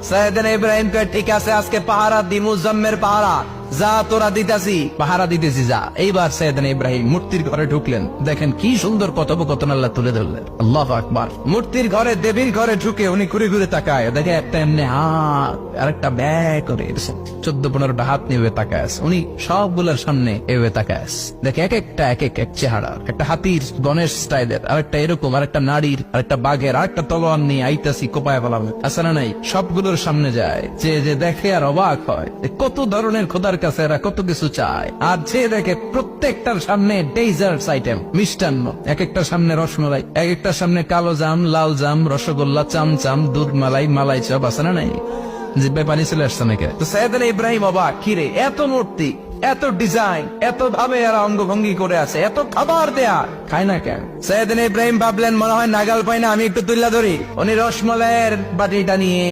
সাইয়েদনা ইব্রাহিম কে ঠিক আছে আজকে পাহারা দি মুজাম্মের পাহারা, যা তোরা দিতাছি পাহারা দিতেছি যা। এইবার সাইয়েদনা ইব্রাহিম মূর্তির ঘরে ঢুকলেন, দেখেন কি সুন্দর কথোপকথন আল্লাহ তুলে ধরলেন। আল্লাহু আকবার। মূর্তির ঘরে দেবীর ঘরে ঢুকে উনি ঘুরে ঘুরে তাকায়, দেখে একটা এমনি হাত আর একটা ব্যাগ করে 14-15টা হাত নিয়ে তাকায় আছে। উনি সবগুলোর সামনে এভাবে তাকায় আছে, দেখে এক একটা এক চেহারা, একটা হাতির গণেশ স্টাইলের, আরেকটা এরকম, আরেকটা নারীর, আরেকটা বাঘের, আরেকটা তলোয়ার নিয়ে আইতাছি কোপায় ফেলাবে আছে না নাই। সবগুলোর সামনে যায়, যে দেখে আর অবাক হয় কত ধরনের খোদার কাছে এরা কত কিছু চায়। আর যে দেখে প্রত্যেকটার সামনে ডেজার্টস আইটেম, মিষ্টান্ন, এক একটার সামনে রসমালাই, এক একটার সামনে কালো জাম, লাল জাম, রসগোল্লা, চামচাম, দুধ মালাই, মালাই চপ আছে না নাই। জিব্বায় পানি চলে আসছে নাকি? তো সাইয়েদনা ইব্রাহিম অবাক, কিরে এত মূর্তি, এত ডিজাইন, এত ভাবে এরা অঙ্গভঙ্গি করে আছে, এত খাবার দেয়া, খায় না কেন? সাইয়েদনা ইব্রাহিম ভাবলেন মনে হয় নাগাল পাই না, আমি একটু তুল্লা ধরি। উনি রসমালাইয়ের বাটিটা নিয়ে